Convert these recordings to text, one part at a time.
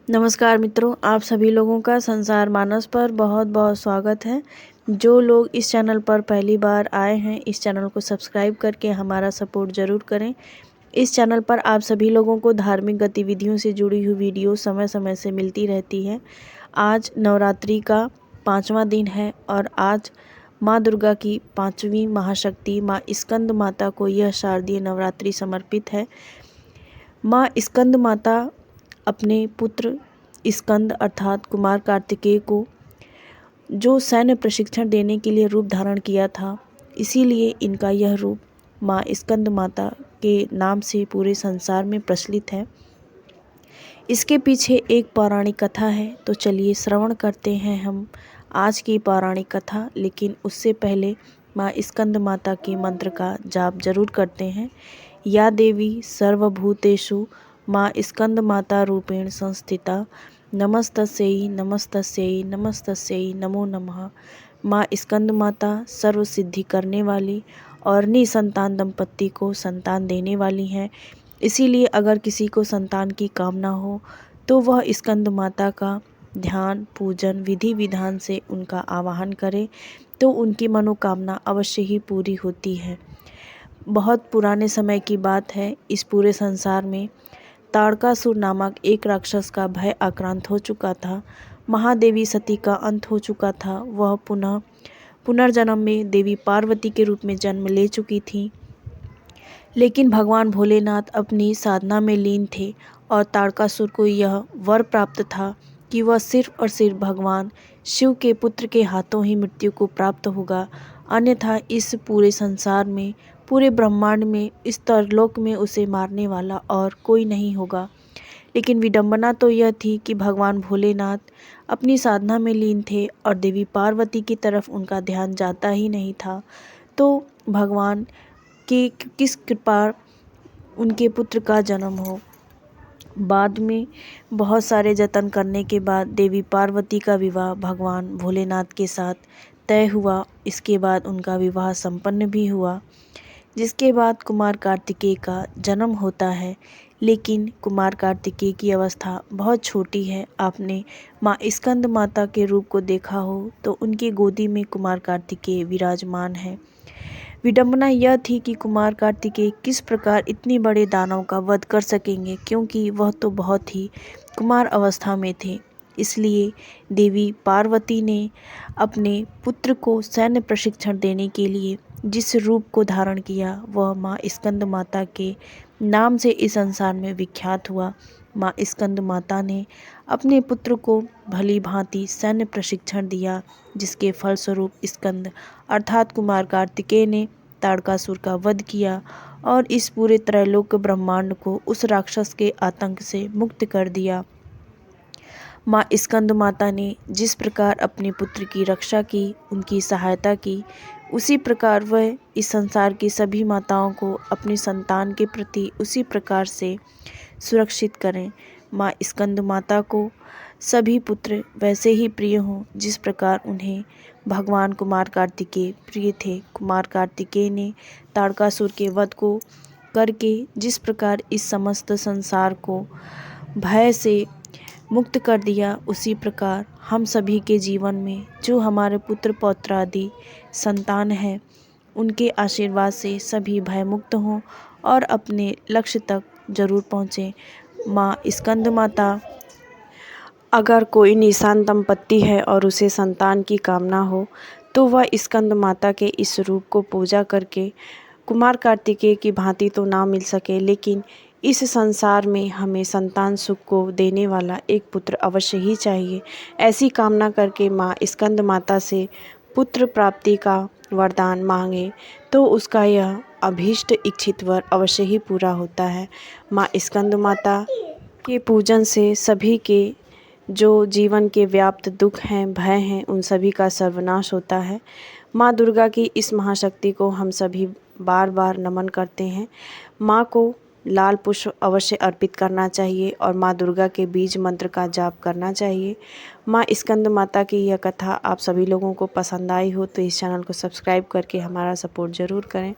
नमस्कार मित्रों, आप सभी लोगों का संसार मानस पर बहुत बहुत स्वागत है। जो लोग इस चैनल पर पहली बार आए हैं, इस चैनल को सब्सक्राइब करके हमारा सपोर्ट ज़रूर करें। इस चैनल पर आप सभी लोगों को धार्मिक गतिविधियों से जुड़ी हुई वीडियो समय समय से मिलती रहती है। आज नवरात्रि का 5वां दिन है और आज माँ दुर्गा की 5वीं महाशक्ति माँ स्कंद माता को यह शारदीय नवरात्रि समर्पित है। माँ स्कंद माता अपने पुत्र स्कंद अर्थात कुमार कार्तिकेय को जो सैन्य प्रशिक्षण देने के लिए रूप धारण किया था, इसीलिए इनका यह रूप माँ स्कंद माता के नाम से पूरे संसार में प्रचलित है। इसके पीछे एक पौराणिक कथा है, तो चलिए श्रवण करते हैं हम आज की पौराणिक कथा। लेकिन उससे पहले माँ स्कंद माता के मंत्र का जाप जरूर करते हैं। या देवी सर्वभूतेषु माँ स्कंद माता रूपेण संस्थिता नमस्तस्यै नमस्तस्यै नमस्तस्यै नमो नमः। माँ स्कंद माता सर्व सिद्धि करने वाली और निसंतान दंपत्ति को संतान देने वाली हैं। इसीलिए अगर किसी को संतान की कामना हो तो वह स्कंद माता का ध्यान पूजन विधि विधान से उनका आवाहन करे तो उनकी मनोकामना अवश्य ही पूरी होती है। बहुत पुराने समय की बात है, इस पूरे संसार में ताड़कासुर नामक एक राक्षस का भय आक्रांत हो चुका था। महादेवी सती का अंत हो चुका था। वह पुनर्जन्म में देवी पार्वती के रूप में जन्म ले चुकी थी। लेकिन भगवान भोलेनाथ अपनी साधना में लीन थे और ताड़कासुर को यह वर प्राप्त था कि वह सिर्फ और सिर्फ भगवान शिव के पुत्र के हाथों ही मृत्यु को प्राप्त होगा, अन्यथा इस पूरे संसार में, पूरे ब्रह्मांड में, इस तरलोक में उसे मारने वाला और कोई नहीं होगा। लेकिन विडंबना तो यह थी कि भगवान भोलेनाथ अपनी साधना में लीन थे और देवी पार्वती की तरफ उनका ध्यान जाता ही नहीं था। तो भगवान कि किस कृपा उनके पुत्र का जन्म हो। बाद में बहुत सारे जतन करने के बाद देवी पार्वती का विवाह भगवान भोलेनाथ के साथ तय हुआ। इसके बाद उनका विवाह संपन्न भी हुआ, जिसके बाद कुमार कार्तिकेय का जन्म होता है। लेकिन कुमार कार्तिकेय की अवस्था बहुत छोटी है। आपने माँ स्कंद माता के रूप को देखा हो तो उनकी गोदी में कुमार कार्तिकेय विराजमान है। विडंबना यह थी कि कुमार कार्तिकेय किस प्रकार इतने बड़े दानव का वध कर सकेंगे, क्योंकि वह तो बहुत ही कुमार अवस्था में थे। इसलिए देवी पार्वती ने अपने पुत्र को सैन्य प्रशिक्षण देने के लिए जिस रूप को धारण किया, वह माँ स्कंद माता के नाम से इस संसार में विख्यात हुआ। माँ स्कंद माता ने अपने पुत्र को भली भांति सैन्य प्रशिक्षण दिया, जिसके फलस्वरूप स्कंद अर्थात कुमार कार्तिकेय ने ताड़कासुर का वध किया और इस पूरे त्रैलोक ब्रह्मांड को उस राक्षस के आतंक से मुक्त कर दिया। माँ स्कंद माता ने जिस प्रकार अपने पुत्र की रक्षा की, उनकी सहायता की, उसी प्रकार वह इस संसार की सभी माताओं को अपनी संतान के प्रति उसी प्रकार से सुरक्षित करें। माँ स्कंद माता को सभी पुत्र वैसे ही प्रिय हों जिस प्रकार उन्हें भगवान कुमार कार्तिकेय प्रिय थे। कुमार कार्तिकेय ने ताड़कासुर के वध को करके जिस प्रकार इस समस्त संसार को भय से मुक्त कर दिया, उसी प्रकार हम सभी के जीवन में जो हमारे पुत्र पौत्र आदि संतान हैं, उनके आशीर्वाद से सभी भय मुक्त हों और अपने लक्ष्य तक जरूर पहुँचें। माँ स्कंद माता, अगर कोई निशान दंपत्ति है और उसे संतान की कामना हो तो वह स्कंद माता के इस रूप को पूजा करके कुमार कार्तिकेय की भांति तो ना मिल सके, लेकिन इस संसार में हमें संतान सुख को देने वाला एक पुत्र अवश्य ही चाहिए। ऐसी कामना करके माँ स्कंद माता से पुत्र प्राप्ति का वरदान मांगे तो उसका यह अभीष्ट इच्छित वर अवश्य ही पूरा होता है। माँ स्कंद माता के पूजन से सभी के जो जीवन के व्याप्त दुख हैं, भय हैं, उन सभी का सर्वनाश होता है। माँ दुर्गा की इस महाशक्ति को हम सभी बार बार नमन करते हैं। माँ को लाल पुष्प अवश्य अर्पित करना चाहिए और माँ दुर्गा के बीज मंत्र का जाप करना चाहिए। माँ स्कंद माता की यह कथा आप सभी लोगों को पसंद आई हो तो इस चैनल को सब्सक्राइब करके हमारा सपोर्ट ज़रूर करें।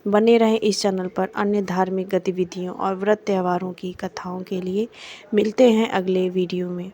बने रहें इस चैनल पर अन्य धार्मिक गतिविधियों और व्रत त्योहारों की कथाओं के लिए। मिलते हैं अगले वीडियो में।